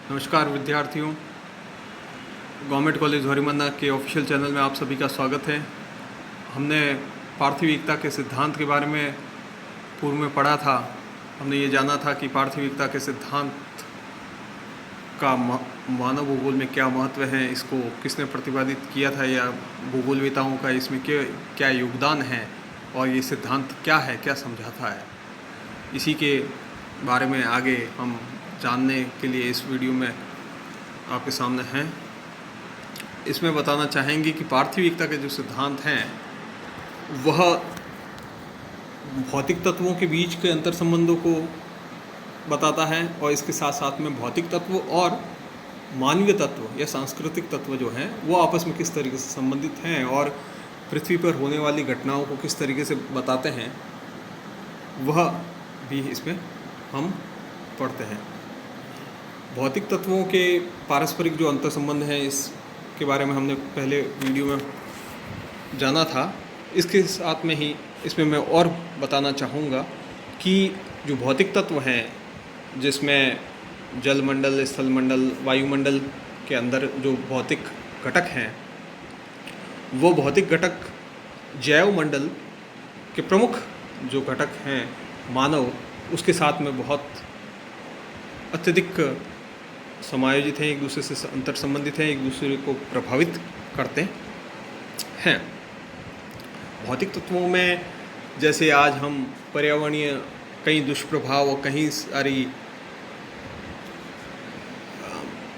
नमस्कार विद्यार्थियों, government college हरिमन्ना के ऑफिशियल चैनल में आप सभी का स्वागत है। हमने पार्थिव एकता के सिद्धांत के बारे में पूर्व में पढ़ा था। हमने ये जाना था कि पार्थिव एकता के सिद्धांत का मानव भूगोल में क्या महत्व है, इसको किसने प्रतिपादित किया था या भूगोलवेताओं का इसमें क्या योगदान है और ये सिद्धांत क्या है, क्या समझाता है। इसी के बारे में आगे हम जानने के लिए इस वीडियो में आपके सामने हैं। इसमें बताना चाहेंगे कि पार्थिव एकता के जो सिद्धांत हैं वह भौतिक तत्वों के बीच के अंतर संबंधों को बताता है और इसके साथ साथ में भौतिक तत्व और मानवीय तत्व या सांस्कृतिक तत्व जो हैं वो आपस में किस तरीके से संबंधित हैं और पृथ्वी पर होने वाली घटनाओं को किस तरीके से बताते हैं, वह भी इसमें हम पढ़ते हैं। भौतिक तत्वों के पारस्परिक जो अंतर संबंध हैं इसके बारे में हमने पहले वीडियो में जाना था। इसके साथ में ही इसमें मैं और बताना चाहूँगा कि जो भौतिक तत्व हैं जिसमें जलमंडल, स्थलमंडल, वायुमंडल के अंदर जो भौतिक घटक हैं वो भौतिक घटक जैवमंडल के प्रमुख जो घटक हैं मानव, उसके साथ में बहुत अत्यधिक समायोजित हैं, एक दूसरे से अंतर संबंधित हैं, एक दूसरे को प्रभावित करते हैं। भौतिक तत्वों में जैसे आज हम पर्यावरणीय कई दुष्प्रभाव और कहीं सारी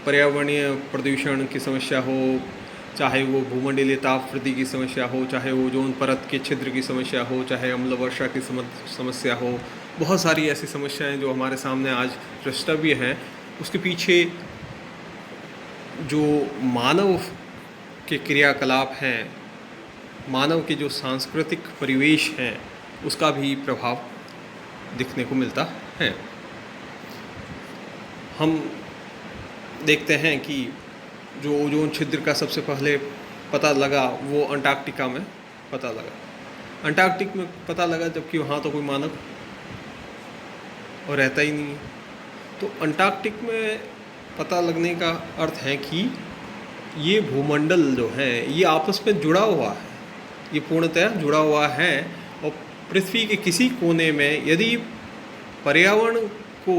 पर्यावरणीय प्रदूषण की समस्या हो, चाहे वो भूमंडलीय ताप वृद्धि की समस्या हो, चाहे वो ओजोन परत के छिद्र की समस्या हो, चाहे अम्ल वर्षा की समस्या हो, बहुत सारी ऐसी समस्याएं जो हमारे सामने आज द्रष्टव्य हैं। उसके पीछे जो मानव के क्रियाकलाप हैं, मानव के जो सांस्कृतिक परिवेश हैं, उसका भी प्रभाव दिखने को मिलता है। हम देखते हैं कि जो ओजोन छिद्र का सबसे पहले पता लगा वो अंटार्कटिका में पता लगा। अंटार्कटिक में पता लगा जबकि वहाँ तो कोई मानव और रहता ही नहीं है। तो अंटार्कटिक में पता लगने का अर्थ है कि ये भूमंडल जो है ये आपस में जुड़ा हुआ है, ये पूर्णतः जुड़ा हुआ है और पृथ्वी के किसी कोने में यदि पर्यावरण को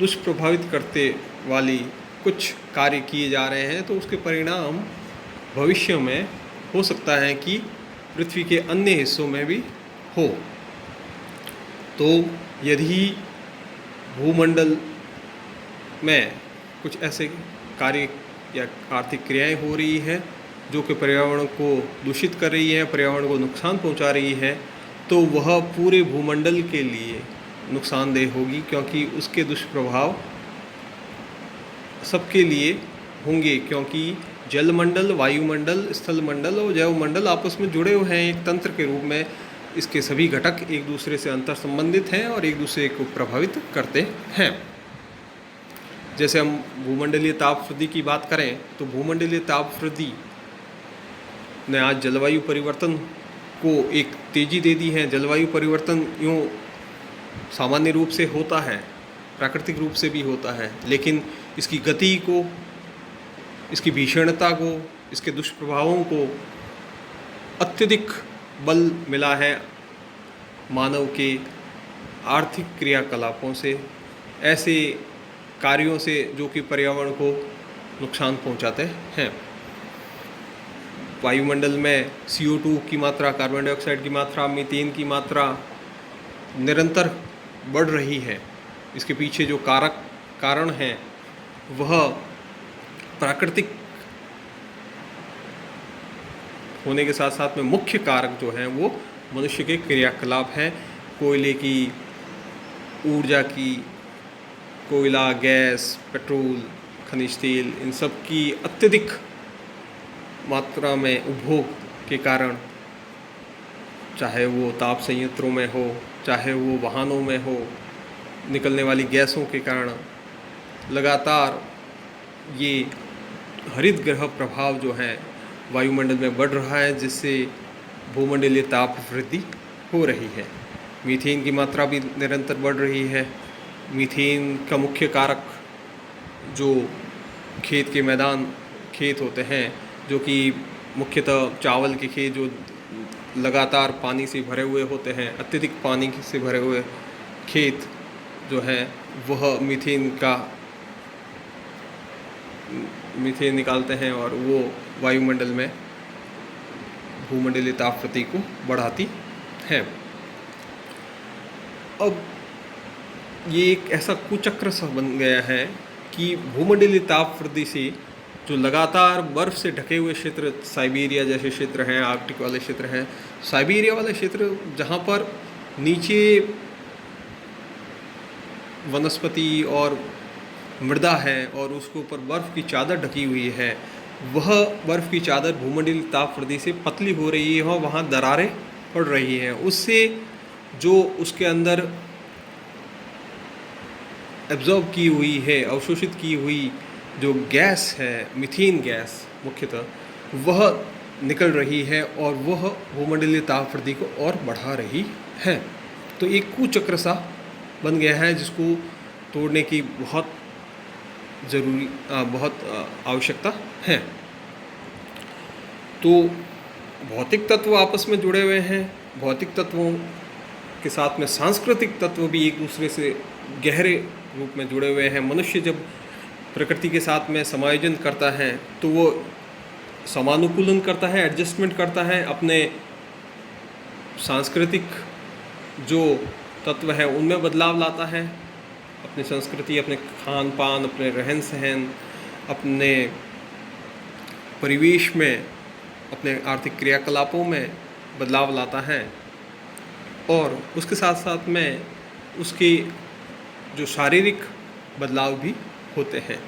दुष्प्रभावित करते वाली कुछ कार्य किए जा रहे हैं तो उसके परिणाम भविष्य में हो सकता है कि पृथ्वी के अन्य हिस्सों में भी हो। तो यदि भूमंडल में कुछ ऐसे कार्य या आर्थिक क्रियाएं हो रही है जो कि पर्यावरण को दूषित कर रही है, पर्यावरण को नुकसान पहुंचा रही है, तो वह पूरे भूमंडल के लिए नुकसानदेह होगी, क्योंकि उसके दुष्प्रभाव सबके लिए होंगे, क्योंकि जलमंडल, वायुमंडल, स्थलमंडल और जैवमंडल आपस में जुड़े हुए हैं एक तंत्र के रूप में। इसके सभी घटक एक दूसरे से अंतर संबंधित हैं और एक दूसरे को प्रभावित करते हैं। जैसे हम भूमंडलीय ताप वृद्धि की बात करें तो भूमंडलीय ताप वृद्धि ने आज जलवायु परिवर्तन को एक तेज़ी दे दी है। जलवायु परिवर्तन यूँ सामान्य रूप से होता है, प्राकृतिक रूप से भी होता है, लेकिन इसकी गति को, इसकी भीषणता को, इसके दुष्प्रभावों को अत्यधिक बल मिला है मानव के आर्थिक क्रियाकलापों से, ऐसे कार्यों से जो कि पर्यावरण को नुकसान पहुंचाते हैं। वायुमंडल में CO2 की मात्रा, कार्बन डाइऑक्साइड की मात्रा, मीथेन की मात्रा निरंतर बढ़ रही है। इसके पीछे जो कारण हैं वह प्राकृतिक होने के साथ साथ में मुख्य कारक जो हैं वो मनुष्य के क्रियाकलाप हैं। कोयले की, ऊर्जा की, कोयला, गैस, पेट्रोल, खनिज तेल, इन सब की अत्यधिक मात्रा में उपभोग के कारण, चाहे वो ताप संयंत्रों में हो, चाहे वो वाहनों में हो, निकलने वाली गैसों के कारण लगातार ये हरित ग्रह प्रभाव जो है वायुमंडल में बढ़ रहा है, जिससे भूमंडलीय ताप वृद्धि हो रही है। मीथेन की मात्रा भी निरंतर बढ़ रही है। मीथेन का मुख्य कारक जो खेत के मैदान खेत होते हैं, जो कि मुख्यतः चावल के खेत जो लगातार पानी से भरे हुए होते हैं, अत्यधिक पानी से भरे हुए खेत जो हैं वह मीथेन निकालते हैं और वो वायुमंडल में भूमंडलीय तापप्रति को बढ़ाती है। अब ये एक ऐसा कुचक्र सा बन गया है कि भूमंडलीय तापवृद्धि से जो लगातार बर्फ़ से ढके हुए क्षेत्र, साइबेरिया जैसे क्षेत्र हैं, आर्कटिक वाले क्षेत्र हैं, साइबेरिया वाले क्षेत्र जहाँ पर नीचे वनस्पति और मृदा है और उसके ऊपर बर्फ़ की चादर ढकी हुई है, वह बर्फ़ की चादर भूमंडलीय तापवृद्धि से पतली हो रही है और वहाँ दरारें पड़ रही हैं। उससे जो उसके अंदर एब्जॉर्ब की हुई है, अवशोषित की हुई जो गैस है, मीथेन गैस मुख्यतः, वह निकल रही है और वह भूमंडलीय तापवृद्धि को और बढ़ा रही है। तो एक कुचक्र सा बन गया है जिसको तोड़ने की बहुत आवश्यकता है। तो भौतिक तत्व आपस में जुड़े हुए हैं, भौतिक तत्वों के साथ में सांस्कृतिक तत्व भी एक दूसरे से गहरे रूप में जुड़े हुए हैं। मनुष्य जब प्रकृति के साथ में समायोजन करता है तो वो समानुकूलन करता है, एडजस्टमेंट करता है, अपने सांस्कृतिक जो तत्व है उनमें बदलाव लाता है, अपनी संस्कृति, अपने खान पान, अपने रहन सहन, अपने परिवेश में, अपने आर्थिक क्रियाकलापों में बदलाव लाता है और उसके साथ साथ में उसके जो शारीरिक बदलाव भी होते हैं।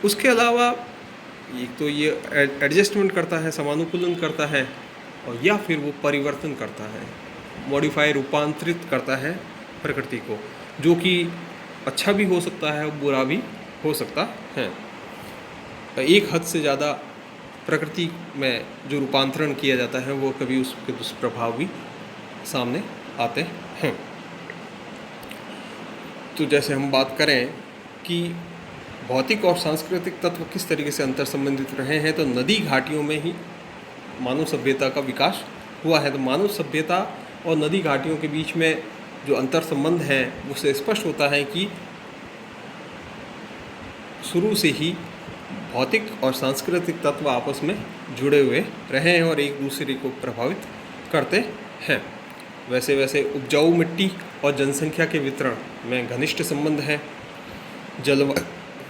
उसके अलावा एक तो ये एडजस्टमेंट करता है, समानुकूलन करता है, और या फिर वो परिवर्तन करता है, मॉडिफाई, रूपांतरित करता है प्रकृति को, जो कि अच्छा भी हो सकता है और बुरा भी हो सकता है। एक हद से ज़्यादा प्रकृति में जो रूपांतरण किया जाता है वो कभी उसके दुष्प्रभाव भी सामने आते हैं। तो जैसे हम बात करें कि भौतिक और सांस्कृतिक तत्व किस तरीके से अंतर संबंधित रहे हैं, तो नदी घाटियों में ही मानव सभ्यता का विकास हुआ है। तो मानव सभ्यता और नदी घाटियों के बीच में जो अंतर संबंध है उससे स्पष्ट होता है कि शुरू से ही भौतिक और सांस्कृतिक तत्व आपस में जुड़े हुए रहे हैं और एक दूसरे को प्रभावित करते हैं। वैसे वैसे उपजाऊ मिट्टी और जनसंख्या के वितरण में घनिष्ठ संबंध है।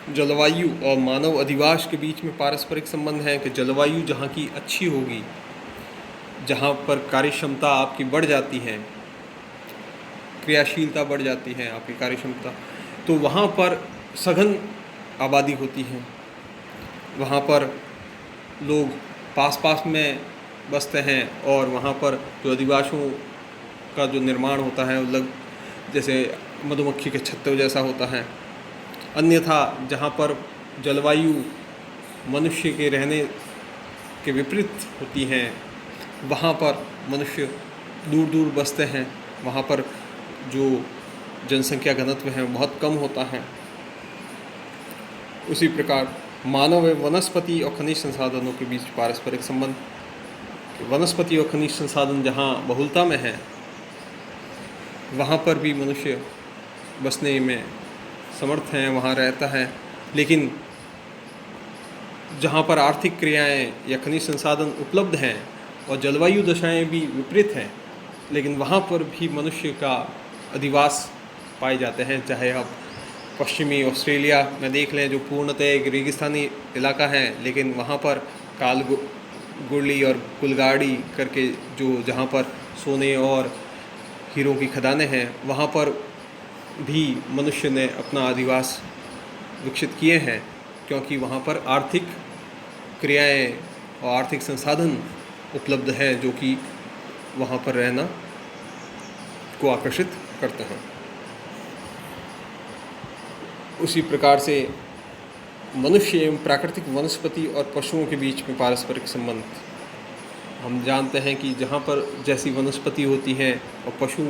जलवायु और मानव अधिवास के बीच में पारस्परिक संबंध है कि जलवायु जहाँ की अच्छी होगी, जहाँ पर कार्यक्षमता आपकी बढ़ जाती है, क्रियाशीलता बढ़ जाती है आपकी कार्यक्षमता, तो वहाँ पर सघन आबादी होती है, वहाँ पर लोग पास पास में बसते हैं और वहाँ पर जो अधिवासियों का जो निर्माण होता है वो जैसे मधुमक्खी के छत्ते जैसा होता है। अन्यथा जहाँ पर जलवायु मनुष्य के रहने के विपरीत होती हैं, वहाँ पर मनुष्य दूर दूर बसते हैं, वहाँ पर जो जनसंख्या घनत्व है बहुत कम होता है। उसी प्रकार मानव एवं वनस्पति और खनिज संसाधनों के बीच पारस्परिक संबंध, वनस्पति और खनिज संसाधन जहाँ बहुलता में है वहाँ पर भी मनुष्य बसने में समर्थ हैं, वहाँ रहता है। लेकिन जहाँ पर आर्थिक क्रियाएं या खनिज संसाधन उपलब्ध हैं और जलवायु दशाएं भी विपरीत हैं, लेकिन वहाँ पर भी मनुष्य का अधिवास पाए जाते हैं। चाहे आप पश्चिमी ऑस्ट्रेलिया में देख लें, जो पूर्णतः एक रेगिस्तानी इलाका है, लेकिन वहाँ पर कालगुरली और कुलगाड़ी करके जो जहाँ पर सोने और हीरों की खदानें हैं, वहाँ पर भी मनुष्य ने अपना अधिवास विकसित किए हैं, क्योंकि वहाँ पर आर्थिक क्रियाएं और आर्थिक संसाधन उपलब्ध है जो कि वहाँ पर रहना को आकर्षित करते हैं। उसी प्रकार से मनुष्य एवं प्राकृतिक वनस्पति और पशुओं के बीच में पारस्परिक संबंध, हम जानते हैं कि जहाँ पर जैसी वनस्पति होती है और पशु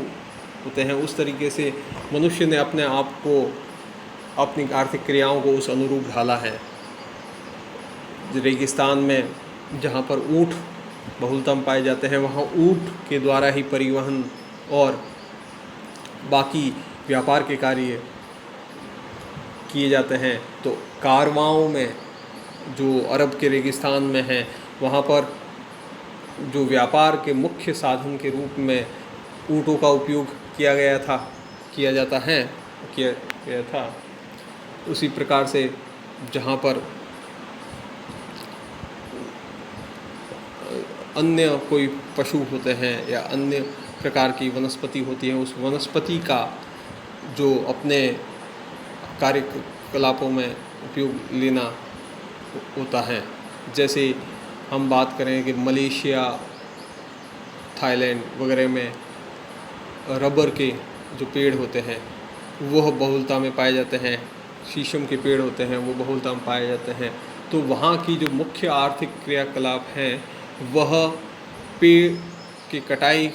होते हैं, उस तरीके से मनुष्य ने अपने आप को, अपनी आर्थिक क्रियाओं को उस अनुरूप ढाला है। रेगिस्तान में जहाँ पर ऊँट बहुलतम पाए जाते हैं, वहाँ ऊँट के द्वारा ही परिवहन और बाकी व्यापार के कार्य किए जाते हैं। तो कारवाओं में, जो अरब के रेगिस्तान में हैं, वहाँ पर जो व्यापार के मुख्य साधन के रूप में ऊँटों का उपयोग किया गया था। उसी प्रकार से जहाँ पर अन्य कोई पशु होते हैं या अन्य प्रकार की वनस्पति होती है, उस वनस्पति का जो अपने कार्यकलापों में उपयोग लेना होता है। जैसे हम बात करें कि मलेशिया, थाईलैंड वगैरह में रबर के जो पेड़ होते हैं वह बहुलता में पाए जाते हैं, शीशम के पेड़ होते हैं वो बहुलता में पाए जाते हैं। तो वहाँ की जो मुख्य आर्थिक क्रियाकलाप हैं वह पेड़ की कटाई